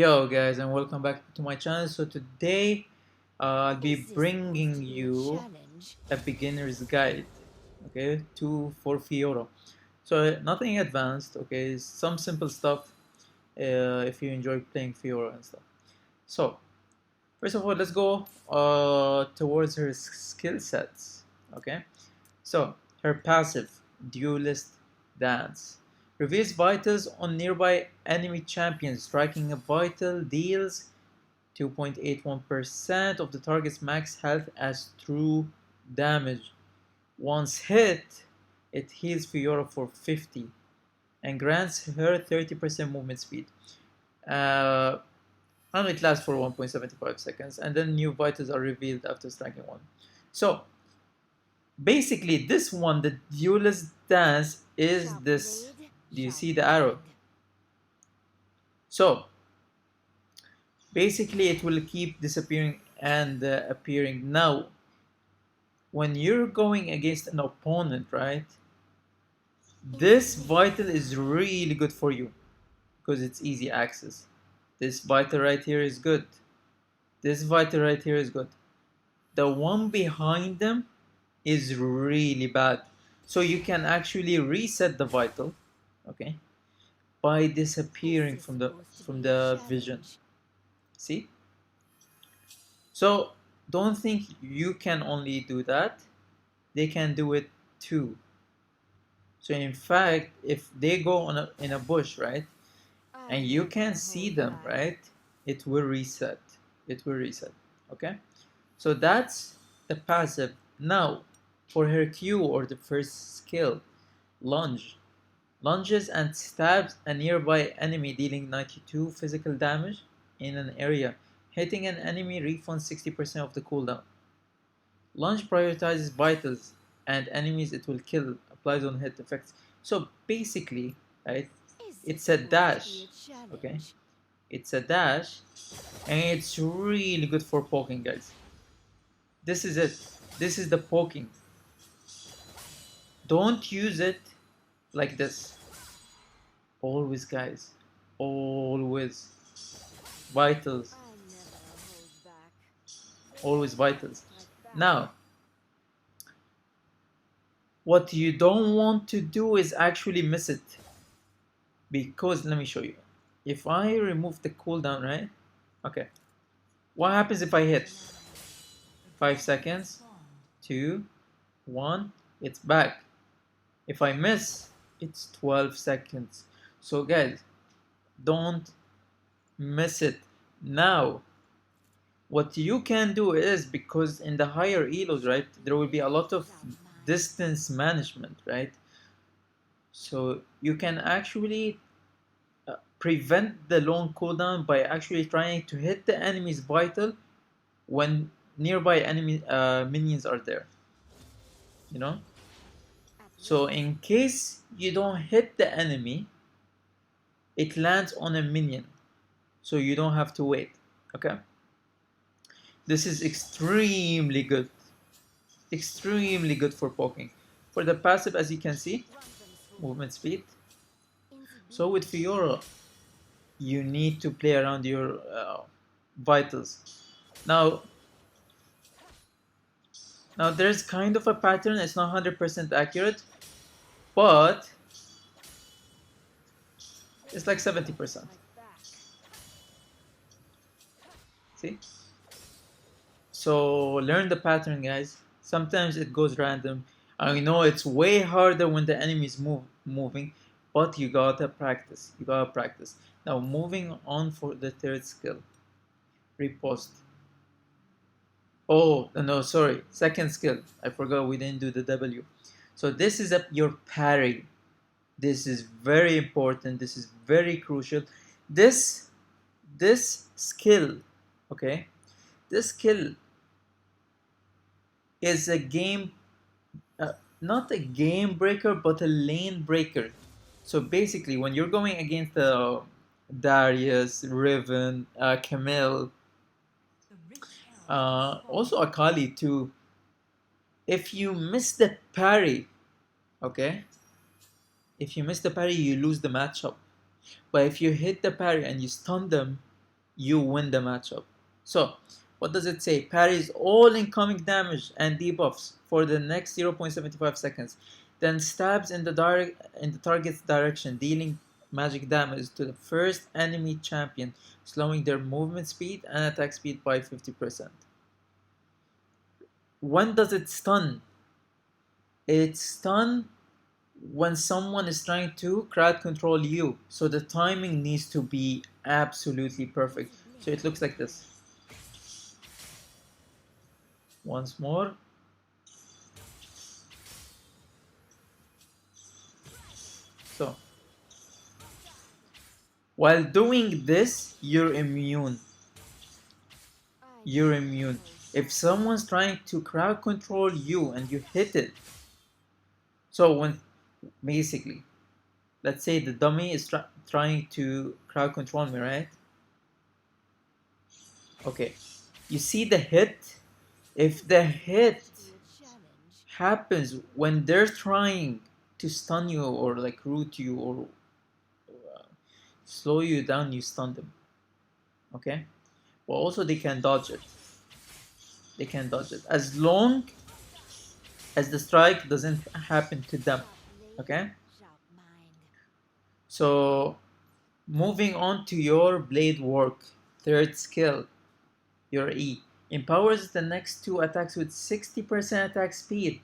Yo guys, and welcome back to my channel. So today I'll be bringing you a beginner's guide, okay, for Fiora. So nothing advanced, okay, some simple stuff if you enjoy playing Fiora and stuff. So first of all, let's go towards her skill sets, okay. So her passive, Duelist Dance, reveals vitals on nearby enemy champions. Striking a vital deals 2.81% of the target's max health as true damage. Once hit, it heals Fiora for 50 and grants her 30% movement speed. Uh, and it lasts for 1.75 seconds, and then new vitals are revealed after striking one. So basically, this one, the Duelist Dance, is this. Do you see the arrow? So basically it will keep disappearing and appearing. Now when you're going against an opponent, right, this vital is really good for you because it's easy access. This vital right here is good. This vital right here is good. The one behind them is really bad. So you can actually reset the vital, okay, by disappearing from the vision. See? So don't think you can only do that. They can do it too. So in fact, if they go on in a bush, right, and you can see them, right, it will reset. It will reset. Okay? So that's the passive. Now, for her Q, or the first skill, Lunge. Lunges and stabs a nearby enemy, dealing 92 physical damage in an area. Hitting an enemy refunds 60% of the cooldown. Lunge prioritizes vitals and enemies it will kill, applies on hit effects. So basically, right, it's a dash, okay? It's a dash, and it's really good for poking, guys. This is it. This is the poking. Don't use it like this. Always, guys. Always. Vitals. Always vitals. Now, what you don't want to do is actually miss it. Because, let me show you. If I remove the cooldown, right? Okay. What happens if I hit? 5 seconds. 2. 1. It's back. If I miss, it's 12 seconds. So guys, don't miss it. Now, what you can do is, because in the higher elos, right, there will be a lot of distance management, right? So you can actually prevent the long cooldown by actually trying to hit the enemy's vital when nearby enemy minions are there, you know. So in case you don't hit the enemy, it lands on a minion, so you don't have to wait. Okay, this is extremely good for poking. For the passive, as you can see, movement speed. So with Fiora, you need to play around your vitals. Now there's kind of a pattern. It's not 100% accurate, but it's like 70%. See? So learn the pattern, guys. Sometimes it goes random. I know it's way harder when the enemy is moving, but you gotta practice. You gotta practice. Now moving on for the third skill, Riposte. Oh no, sorry. Second skill. I forgot we didn't do the W. So this is your parry. This is very important. This is very crucial. This skill, okay? This skill is a game, not a game breaker, but a lane breaker. So basically, when you're going against Darius, Riven, Camille, also Akali too, if you miss the parry, okay? If you miss the parry, you lose the matchup. But if you hit the parry and you stun them, you win the matchup. So, what does it say? Parries all incoming damage and debuffs for the next 0.75 seconds. Then stabs in the target's direction, dealing magic damage to the first enemy champion, slowing their movement speed and attack speed by 50%. When does it stun? It stun when someone is trying to crowd control you. So the timing needs to be absolutely perfect. So it looks like this. Once more. So while doing this, you're immune. You're immune. If someone's trying to crowd control you and you hit it, so when basically, let's say the dummy is trying to crowd control me, right? Okay, you see the hit. If the hit happens when they're trying to stun you or like root you or slow you down, you stun them. Okay, well also they can dodge it. They can dodge it as long as the strike doesn't happen to them. Okay, so moving on to your Bladework, third skill, your E. Empowers the next two attacks with 60% attack speed.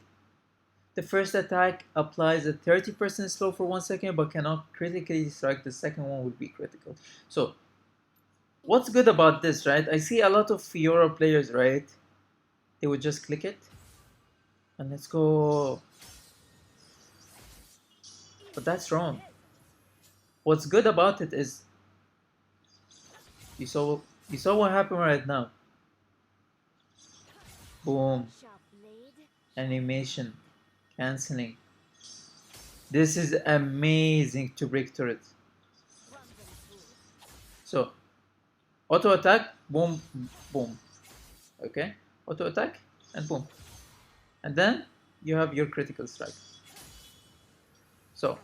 The first attack applies a 30% slow for 1 second but cannot critically strike. The second one will be critical. So, what's good about this, right? I see a lot of Fiora players, right? They would just click it and let's go. But that's wrong. What's good about it is you saw what happened right now. Boom. Animation. Canceling. This is amazing to break turrets. So, auto attack, boom, boom. Okay? Auto attack, and boom. And then you have your critical strike. So,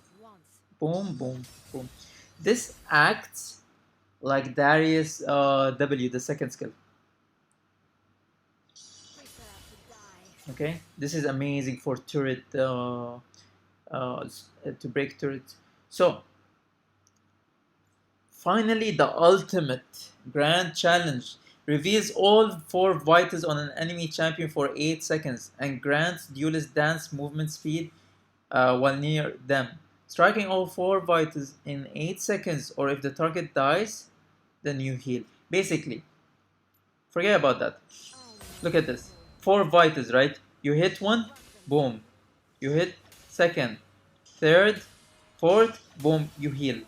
boom, boom, boom. This acts like Darius W, the second skill. Okay? This is amazing for turret, to break turrets. So, finally, the ultimate grand challenge reveals all 4 vitals on an enemy champion for 8 seconds and grants Duelist dance movement speed while near them. Striking all 4 vitals in 8 seconds, or if the target dies, then you heal. Basically, forget about that. Look at this. 4 vitals, right? You hit one, boom. You hit second, third, fourth, boom, you heal.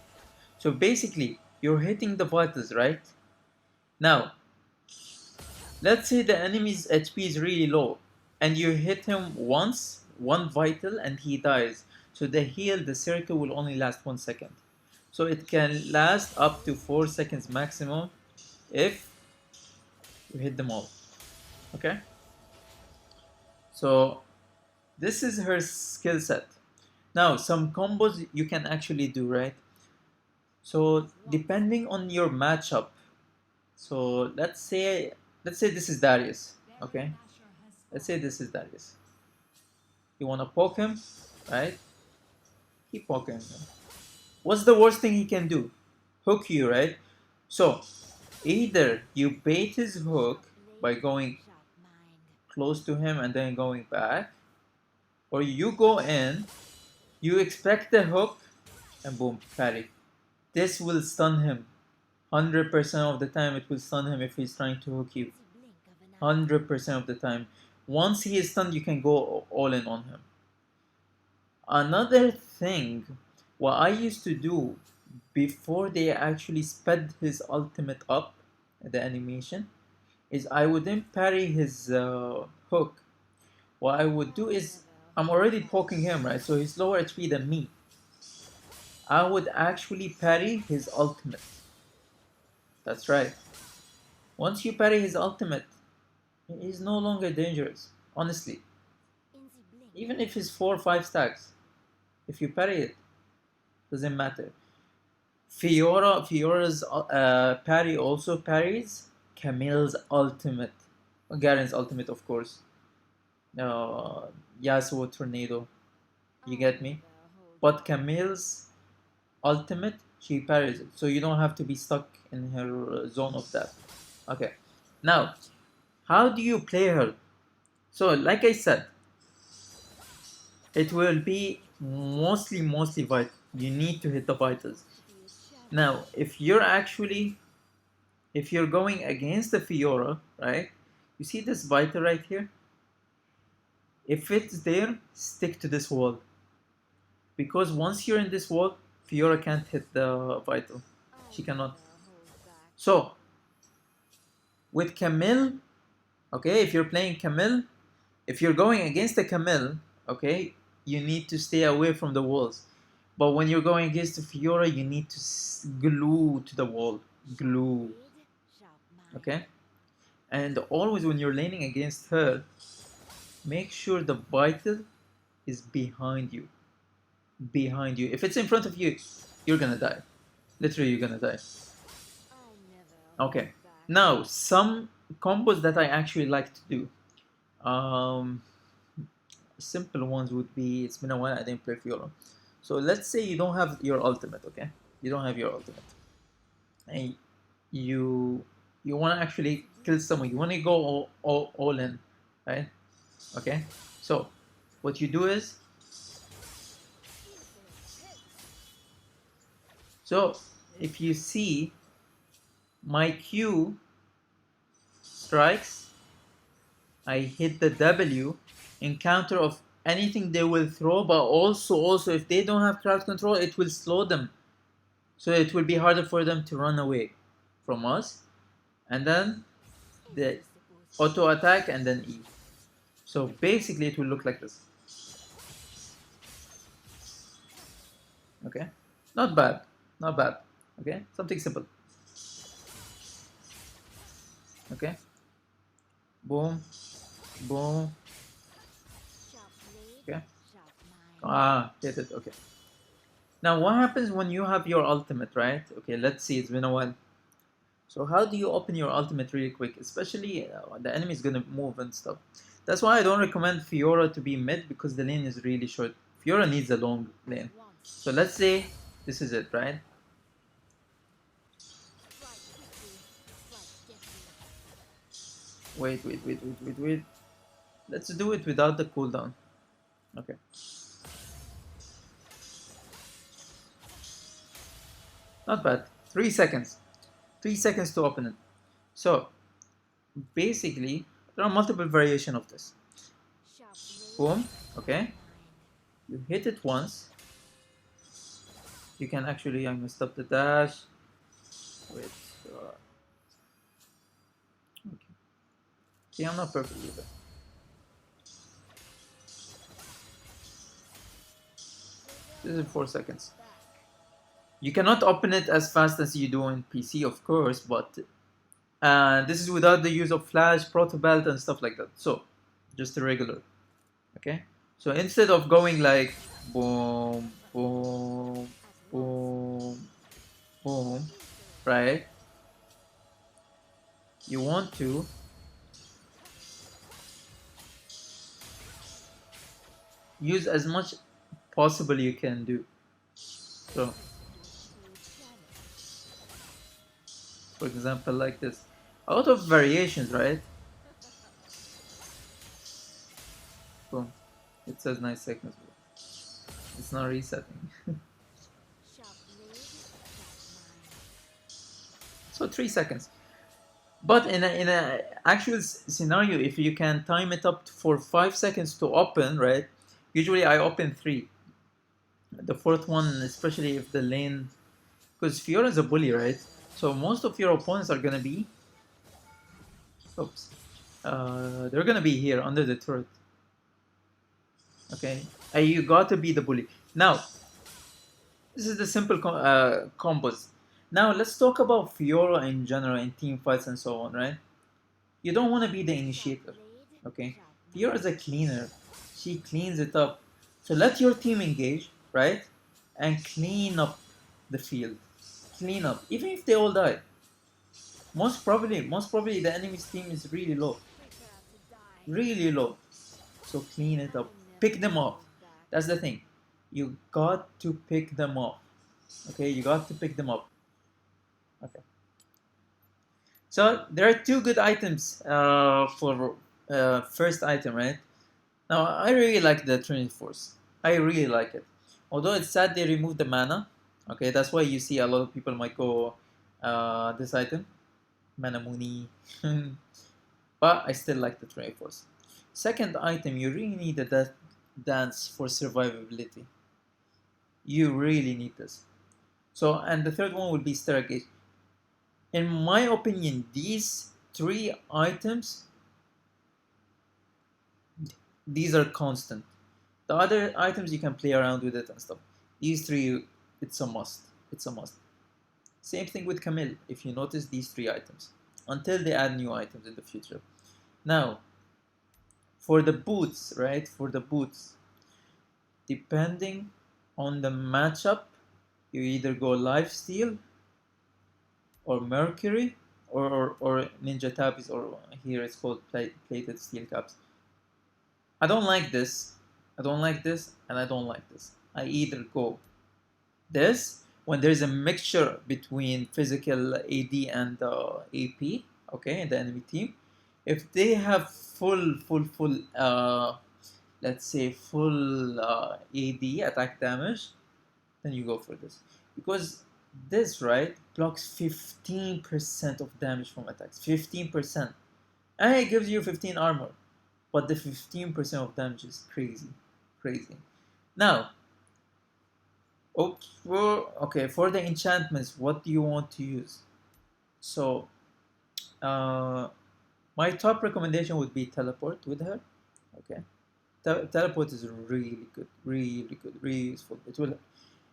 So basically, you're hitting the vitals, right? Now, let's say the enemy's HP is really low, and you hit him once, 1 vital, and he dies. So the heal, the circle will only last 1 second. So it can last up to 4 seconds maximum if you hit them all. Okay? So this is her skill set. Now, some combos you can actually do, right? So depending on your matchup, so let's say this is Darius, okay? Let's say this is Darius. You wanna poke him, right? Keep poking him. What's the worst thing he can do? Hook you, right? So either you bait his hook by going close to him and then going back, or you go in, you expect the hook, and boom, parry. This will stun him. 100% of the time it will stun him if he's trying to hook you. 100% of the time. Once he is stunned, you can go all in on him. Another thing, what I used to do before they actually sped his ultimate up, the animation, is I wouldn't parry his hook. What I would do is, I'm already poking him, right? So he's lower HP than me. I would actually parry his ultimate. That's right. Once you parry his ultimate, he's no longer dangerous. Honestly. Even if he's 4 or 5 stacks. If you parry it, doesn't matter. Fiora's parry also parries Camille's ultimate, Garen's ultimate, of course. Uh, Yasuo tornado. You get me? But Camille's ultimate, she parries it, so you don't have to be stuck in her zone of that. Okay. Now, how do you play her? So, like I said, it will be mostly vital. You need to hit the vitals. Now, if you're going against the Fiora, right? You see this vital right here? If it's there, stick to this wall. Because once you're in this wall, Fiora can't hit the vital. She cannot. So, with Camille, okay, if you're playing Camille, if you're going against the Camille, okay, you need to stay away from the walls. But when you're going against the Fiora, you need to glue to the wall. Glue. Okay? And always when you're laning against her, make sure the vital is behind you. Behind you. If it's in front of you, you're gonna die. Literally, you're gonna die. Okay. Now, some combos that I actually like to do. Simple ones would be, it's been a while I didn't play Fiora. So let's say you don't have your ultimate, okay? You don't have your ultimate. And you want to actually kill someone. You want to go all in, right? Okay? So what you do is, so if you see my Q strikes, I hit the W in counter of anything they will throw, but also if they don't have crowd control, it will slow them. So it will be harder for them to run away from us. And then the auto attack and then E. So basically it will look like this. Okay? Not bad. Not bad. Okay? Something simple. Okay? Boom. Boom. Okay? Ah, get it. Okay. Now what happens when you have your ultimate, right? Okay, let's see. It's been a while. So how do you open your ultimate really quick? Especially the enemy is gonna move and stuff. That's why I don't recommend Fiora to be mid, because the lane is really short. Fiora needs a long lane. So let's say this is it, right? Wait. Let's do it without the cooldown. Okay. Not bad. 3 seconds. 3 seconds to open it. So basically there are multiple variations of this. Boom. Okay. You hit it once. You can actually, I messed up the dash. Wait. Okay. See, I'm not perfect either. This is 4 seconds. You cannot open it as fast as you do in PC, of course, but this is without the use of flash, proto belt, and stuff like that. So, just a regular. Okay? So instead of going like boom, boom, boom, boom, right? You want to use as much possible you can do. So, for example, like this. A lot of variations, right? Boom. It says 9 seconds. It's not resetting. So 3 seconds. But in a actual scenario, if you can time it up for 5 seconds to open, right? Usually I open 3. The fourth one, especially if the lane, because Fiora is a bully, right? So most of your opponents are gonna be, they're gonna be here under the turret. Okay, you got to be the bully. Now, this is the simple combos. Now let's talk about Fiora in general in team fights and so on, right? You don't want to be the initiator, okay? Fiora is a cleaner. She cleans it up. So let your team engage, right? And clean up the field. clean up. Even if they all die, most probably the enemy's team is really low. So clean it up. Pick them off. That's the thing. You got to pick them off. Okay, you got to pick them up. Okay. So there are two good items for first item, right? Now I really like the Trinity Force. I really like it. Although it's sad they removed the mana. Okay, that's why you see a lot of people might go this item, Mana Muni. But I still like the Trinity Force. Second item, you really need a death dance for survivability. You really need this. So, and the third one will be Stargate. In my opinion, these three items, these are constant. The other items you can play around with it and stuff. These three, it's a must. It's a must. Same thing with Camille, if you notice these three items. Until they add new items in the future. Now, for the boots, right? For the boots, depending on the matchup, you either go Lifesteal or Mercury or Ninja Tabis, or here it's called Plated Steel Caps. I don't like this. I don't like this, and I don't like this. I either go this when there's a mixture between physical AD and AP, okay, in the enemy team. If they have full, let's say full AD attack damage, then you go for this. Because this, right, blocks 15% of damage from attacks. 15%. And it gives you 15 armor. But the 15% of damage is crazy. Crazy. Now, okay, for the enchantments, what do you want to use? So, my top recommendation would be Teleport with her. Okay. Teleport is really good, really useful.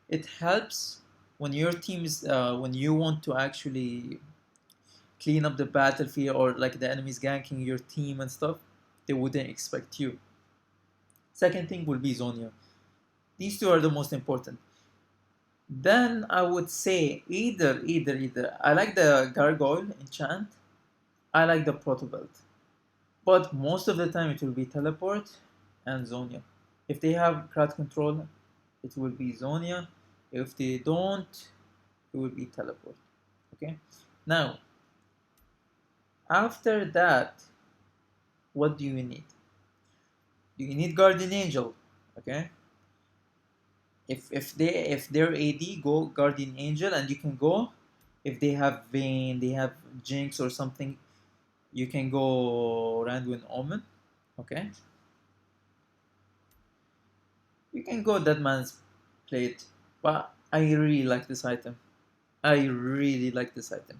It helps when your team is when you want to actually clean up the battlefield, or like the enemies ganking your team and stuff. They wouldn't expect you. Second thing will be Zonia. These two are the most important. Then I would say either. I like the Gargoyle enchant. I like the Proto Belt. But most of the time it will be Teleport and Zonia. If they have crowd control, it will be Zonia. If they don't, it will be Teleport. Okay? Now, after that, what do you need? You need Guardian Angel. Okay? If they're AD, go Guardian Angel, and you can go if they have Vayne, they have Jinx or something, you can go Randuin Omen. Okay? You can go Dead Man's Plate. But I really like this item. I really like this item.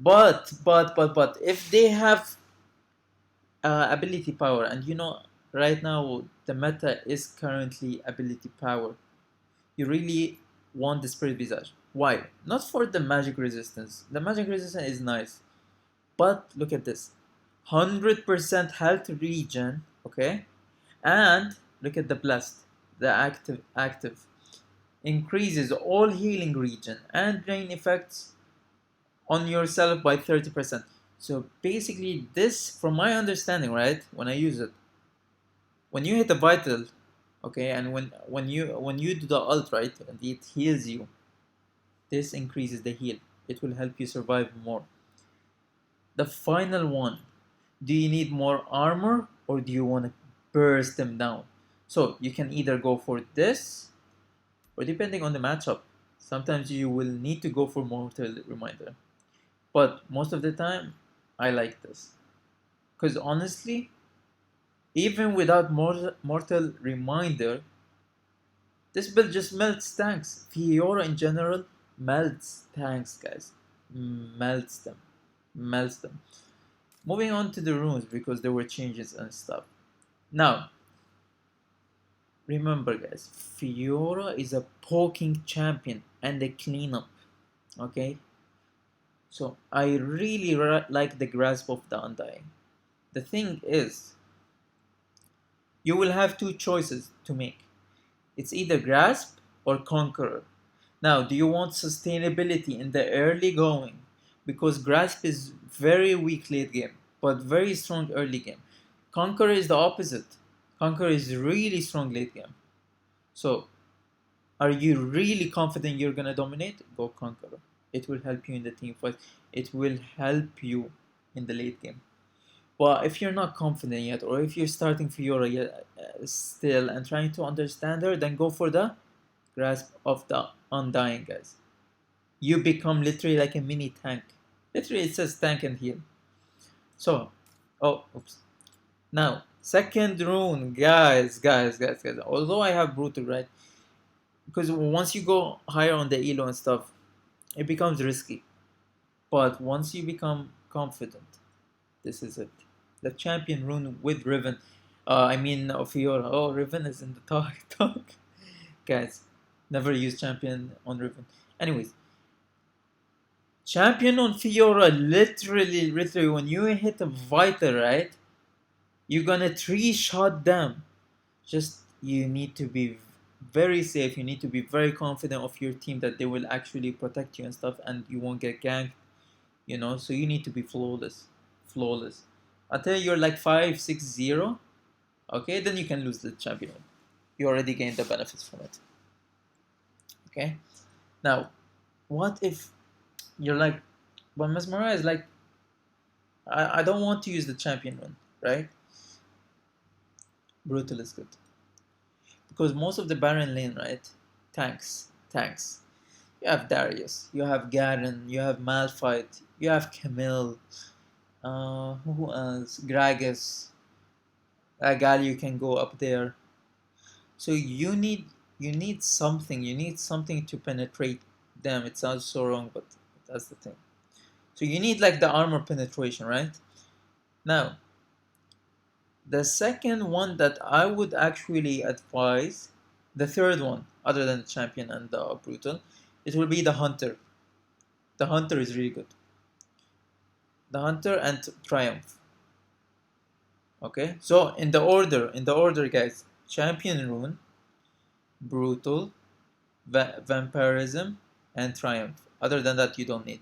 But if they have ability power, and you know right now the meta is currently ability power, you really want the Spirit Visage. Why? Not for the magic resistance. The magic resistance is nice. But look at this. 100% health regen, okay? And look at the blast, the active. Increases all healing regen and drain effects on yourself by 30%. So basically this, from my understanding, right, when I use it, when you hit a vital, okay, and when you do the ult, right, and it heals you, this increases the heal. It will help you survive more. The final one, do you need more armor or do you want to burst them down? So you can either go for this, or depending on the matchup, sometimes you will need to go for Mortal Reminder. But most of the time, I like this. Because honestly, even without Mortal Reminder, this build just melts tanks. Fiora in general melts tanks, guys. Melts them. Melts them. Moving on to the runes, because there were changes and stuff. Now, remember guys, Fiora is a poking champion and a cleanup. Okay? So, I really like the Grasp of the Undying. The thing is, you will have two choices to make. It's either Grasp or Conqueror. Now, do you want sustainability in the early going? Because Grasp is very weak late game, but very strong early game. Conqueror is the opposite. Conqueror is really strong late game. So, are you really confident you're gonna dominate? Go Conqueror. It will help you in the team fight. It will help you in the late game. But if you're not confident yet, or if you're starting Fiora yet, still and trying to understand her, then go for the Grasp of the Undying, guys. You become literally like a mini tank. Literally, it says tank and heal. So, oh, oops. Now, second rune, guys. Although I have brutal, right? Because once you go higher on the elo and stuff, it becomes risky. But once you become confident, this is it. The champion rune with Riven. Fiora. Oh, Riven is in the talk. Guys, never use champion on Riven. Anyways, champion on Fiora, literally, when you hit a vital, right? You're gonna 3-shot them. Just, you need to be very safe. You need to be very confident of your team that they will actually protect you and stuff, and you won't get ganked. So you need to be flawless. Until you're like 5-6-0, okay, then you can lose the champion. You already gained the benefits from it. Okay, now what if you're like, but Mesmerize, like, I don't want to use the champion one, right? Brutal is good. Because most of the Baron lane, right? Tanks. You have Darius, you have Garen, you have Malphite, you have Camille, who else? Gragas. Galio can go up there. So you need something. You need something to penetrate them. It sounds so wrong, but that's the thing. So you need like the armor penetration, right? Now, the second one that I would actually advise, the third one, other than the champion and the brutal, it will be the hunter. The hunter is really good. The hunter and triumph. Okay, so in the order, guys: champion rune, brutal, vampirism, and triumph. Other than that, you don't need.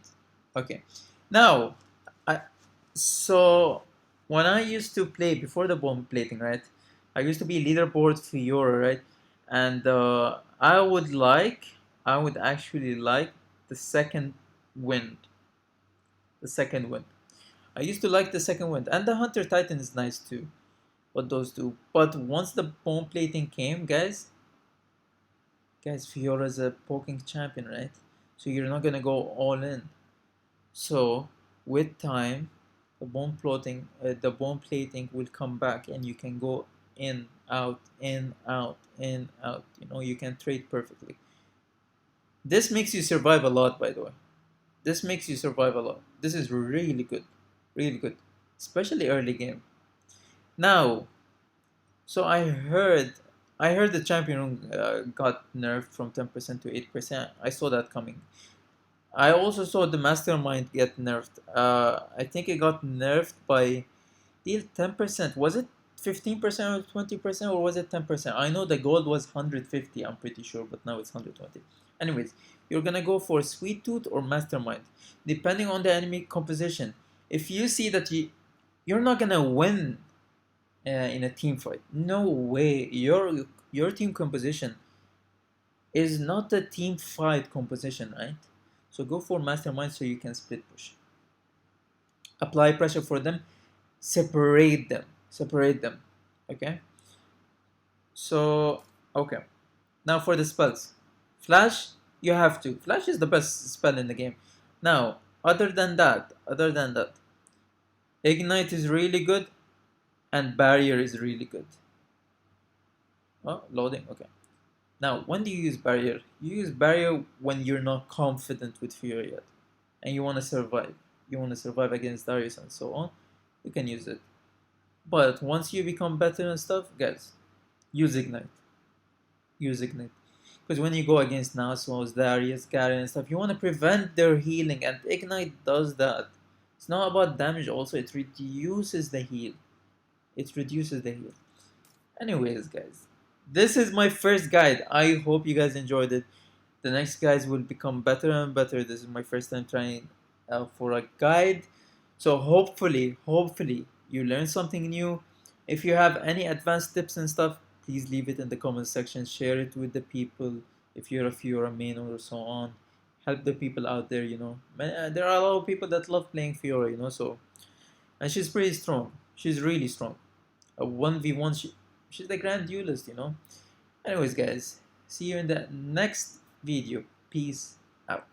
Okay, now, so when I used to play before the bomb plating, right? I used to be leaderboard Fiora, right? And I would actually like the second wind. The second wind. I used to like the second wind, and the Hunter Titan is nice too. But those two. But once the bomb plating came, guys, Fiora is a poking champion, right? So you're not gonna go all in. So with time, the bomb plating will come back, and you can go in, out, in, out, in, out. You can trade perfectly. This makes you survive a lot, by the way. This makes you survive a lot. This is really good, especially early game. Now, so I heard the champion got nerfed from 10% to 8%. I saw that coming. I also saw the mastermind get nerfed. I think it got nerfed by 10%. Was it 15% or 20%, or was it 10%? I know the gold was 150, I'm pretty sure, but now it's 120. Anyways, you're gonna go for Sweet Tooth or Mastermind, depending on the enemy composition. If you see that you're not gonna win in a team fight, no way. Your team composition is not a team fight composition, right? So go for Mastermind so you can split push. Apply pressure for them. Separate them. Okay? So, okay. Now for the spells. Flash, you have to. Flash is the best spell in the game. Now, other than that, Ignite is really good, and Barrier is really good. Oh, loading, okay. Now, when do you use Barrier? You use Barrier when you're not confident with Fiora yet, and you want to survive. You want to survive against Darius and so on. You can use it. But once you become better and stuff, guys, use Ignite. Because when you go against Nasus, Darius, Garen and stuff, you want to prevent their healing, and Ignite does that. It's not about damage also, it reduces the heal. Anyways, guys, this is my first guide. I hope you guys enjoyed it. The next guides will become better and better. This is my first time trying for a guide, so hopefully you learn something new. If you have any advanced tips and stuff, please leave it in the comment section. Share it with the people. If you're a Fiora main or so on, help the people out there. You know, there are a lot of people that love playing Fiora. You know, so, and she's pretty strong. She's really strong. A 1v1, she's the grand duelist. You know. Anyways, guys, see you in the next video. Peace out.